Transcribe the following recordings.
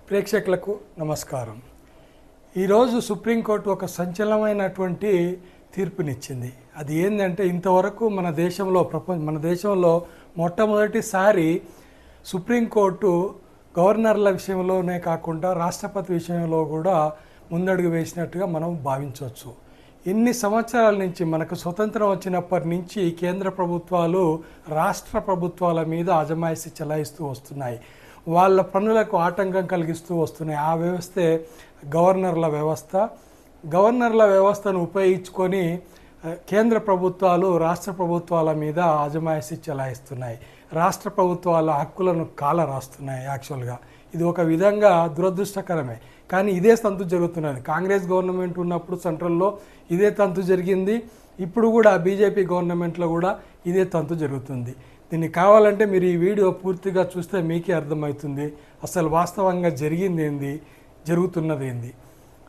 ప్రేక్షకులకు నమస్కారం. ఈరోజు సుప్రీంకోర్టు ఒక సంచలనమైనటువంటి తీర్పునిచ్చింది. అది ఏంటంటే ఇంతవరకు మన దేశంలో మొట్టమొదటిసారి సుప్రీంకోర్టు గవర్నర్ల విషయంలోనే కాకుండా రాష్ట్రపతి విషయంలో కూడా ముందడుగు వేసినట్టుగా మనం భావించవచ్చు. ఇన్ని సంవత్సరాల నుంచి మనకు స్వతంత్రం వచ్చినప్పటి నుంచి కేంద్ర ప్రభుత్వాలు రాష్ట్ర ప్రభుత్వాల మీద అజమాయిషీ చెలాయిస్తూ వస్తున్నాయి. వాళ్ళ పనులకు ఆటంకం కలిగిస్తూ వస్తున్నాయి. ఆ వ్యవస్థే గవర్నర్ల వ్యవస్థను ఉపయోగించుకొని కేంద్ర ప్రభుత్వాలు రాష్ట్ర ప్రభుత్వాల మీద అజమాయిషీ చెలాయిస్తున్నాయి. రాష్ట్ర ప్రభుత్వాల హక్కులను కాలరాస్తున్నాయి. యాక్చువల్గా ఇది ఒక విధంగా దురదృష్టకరమే. కానీ ఇదే తంతు జరుగుతున్నది. కాంగ్రెస్ గవర్నమెంట్ ఉన్నప్పుడు సెంట్రల్లో ఇదే తంతు జరిగింది. ఇప్పుడు కూడా బీజేపీ గవర్నమెంట్లో కూడా ఇదే తంతు జరుగుతుంది. దీన్ని కావాలంటే మీరు ఈ వీడియో పూర్తిగా చూస్తే మీకే అర్థమవుతుంది అసలు వాస్తవంగా జరుగుతున్నది ఏంది.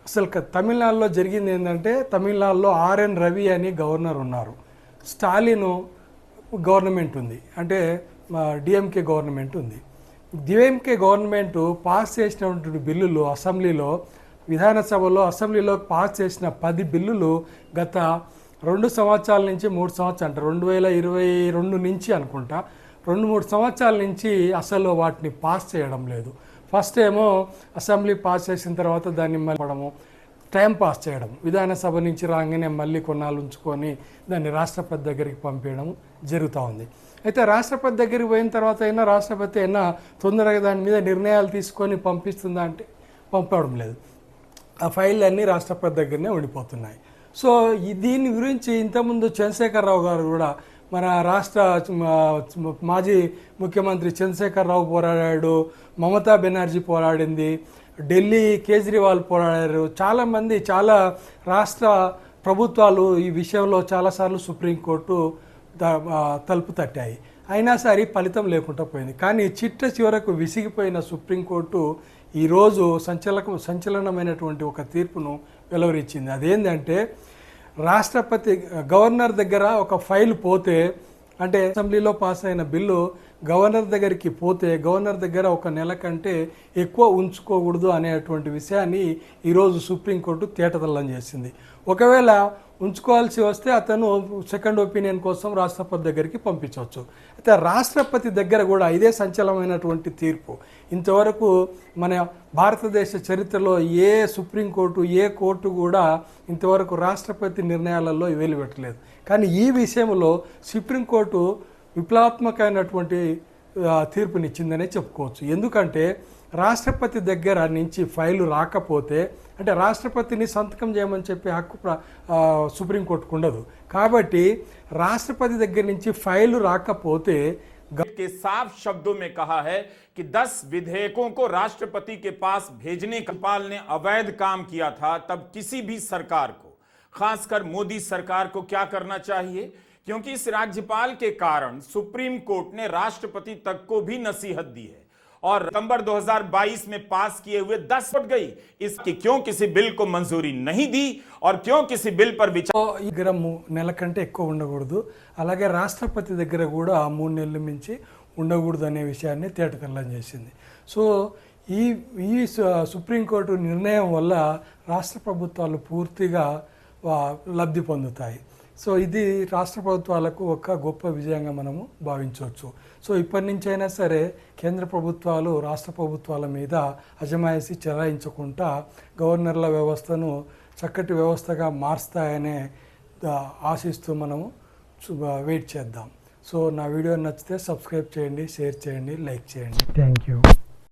అసలు తమిళనాడులో జరిగింది ఏంటంటే, తమిళనాడులో ఆర్ఎన్ రవి అని గవర్నర్ ఉన్నారు. స్టాలిన్ గవర్నమెంట్ ఉంది, అంటే డిఎంకే గవర్నమెంట్ ఉంది. డిఎంకే గవర్నమెంట్ పాస్ చేసినటువంటి బిల్లులు అసెంబ్లీలో పాస్ చేసిన 10 బిల్లులు గత 2 సంవత్సరాల నుంచి 3 సంవత్సరాలు అంటే 2022 నుంచి అనుకుంటా 2-3 సంవత్సరాల నుంచి అసలు వాటిని పాస్ చేయడం లేదు. ఫస్ట్ ఏమో అసెంబ్లీ పాస్ చేసిన తర్వాత దాన్ని మళ్ళీ టైం పాస్ చేయడం, విధానసభ నుంచి రాగానే మళ్ళీ కొన్నాళ్ళు ఉంచుకొని దాన్ని రాష్ట్రపతి దగ్గరికి పంపించడం జరుగుతూ ఉంది. అయితే రాష్ట్రపతి దగ్గరికి పోయిన తర్వాత రాష్ట్రపతి తొందరగా దాని మీద నిర్ణయాలు తీసుకొని పంపిస్తుందా అంటే పంపడం లేదు. ఆ ఫైల్ అన్నీ రాష్ట్రపతి దగ్గరనే ఉండిపోతున్నాయి. సో దీని గురించి ఇంతకుముందు చంద్రశేఖరరావు గారు కూడా, మన రాష్ట్ర మాజీ ముఖ్యమంత్రి చంద్రశేఖరరావు పోరాడాడు, మమతా బెనర్జీ పోరాడింది, ఢిల్లీ కేజ్రీవాల్ పోరాడారు. చాలామంది చాలా రాష్ట్ర ప్రభుత్వాలు ఈ విషయంలో చాలాసార్లు సుప్రీంకోర్టు తలుపు తట్టాయి. అయినా సరే ఫలితం లేకుండా పోయింది. కానీ చివరకు విసిగిపోయిన సుప్రీంకోర్టు ఈరోజు సంచలనమైనటువంటి ఒక తీర్పును వెలువరించింది. అదేంటంటే, గవర్నర్ దగ్గర ఒక ఫైల్ పోతే, అంటే అసెంబ్లీలో పాస్ అయిన బిల్లు గవర్నర్ దగ్గరికి పోతే గవర్నర్ దగ్గర 1 నెల కంటే ఎక్కువ ఉంచుకోకూడదు అనేటువంటి విషయాన్ని ఈరోజు సుప్రీంకోర్టు తేటతెల్లం చేసింది. ఒకవేళ ఉంచుకోవాల్సి వస్తే అతను సెకండ్ ఒపీనియన్ కోసం రాష్ట్రపతి దగ్గరికి పంపించవచ్చు. అయితే రాష్ట్రపతి దగ్గర కూడా ఇదే సంచలనమైనటువంటి తీర్పు. ఇంతవరకు మన భారతదేశ చరిత్రలో ఏ సుప్రీంకోర్టు ఏ కోర్టు కూడా ఇంతవరకు రాష్ట్రపతి నిర్ణయాలలో వెలువెట్టలేదు. కానీ ఈ విషయంలో సుప్రీంకోర్టు విప్లవాత్మకమైనటువంటి తీర్పునిచ్చిందనే చెప్పుకోవచ్చు. ఎందుకంటే రాష్ట్రపతి దగ్గర నుంచి ఫైలు రాకపోతే, అంటే రాష్ట్రపతిని సంతకం చేయమని చెప్పే హక్కు సుప్రీంకోర్టుకు ఉండదు. కాబట్టి రాష్ట్రపతి దగ్గర నుంచి ఫైలు రాకపోతే के साफ शब्दों में कहा है कि 10 विधेयकों को राष्ट्रपति के पास भेजने का राज्यपाल ने अवैध काम किया था, तब किसी भी सरकार को, खासकर मोदी सरकार को क्या करना चाहिए? क्योंकि इस राज्यपाल के कारण सुप्रीम कोर्ट ने राष्ट्रपति तक को भी नसीहत दी है और सितंबर 2022 में पास किए हुए 10 फट गई। इसकी क्यों किसी बिल को मंजूरी नहीं दी और क्यों किसी बिल पर విచారణ 3 నెలల కంటే ఎక్కువ ఉండకూడదు, అలాగే రాష్ట్రపతి దగ్గర కూడా 3 నెలల మించి ఉండకూడదు అనే విషయాన్ని తేటతెల్లం చేసింది. సో ఈ సుప్రీంకోర్టు నిర్ణయం వల్ల రాష్ట్ర ప్రభుత్వాలు పూర్తిగా లబ్ధి పొందుతాయి. సో ఇది రాష్ట్ర ప్రభుత్వాలకు ఒక గొప్ప విజయంగా మనము భావించవచ్చు. సో ఇప్పటి నుంచైనా సరే కేంద్ర ప్రభుత్వాలు రాష్ట్ర ప్రభుత్వాల మీద అజమాయిషీ చెలాయించకుండా గవర్నర్ల వ్యవస్థను చక్కటి వ్యవస్థగా మారుస్తాయనే ఆశిస్తూ మనము వెయిట్ చేద్దాం. సో నా వీడియో నచ్చితే సబ్స్క్రైబ్ చేయండి, షేర్ చేయండి, లైక్ చేయండి. Thank you.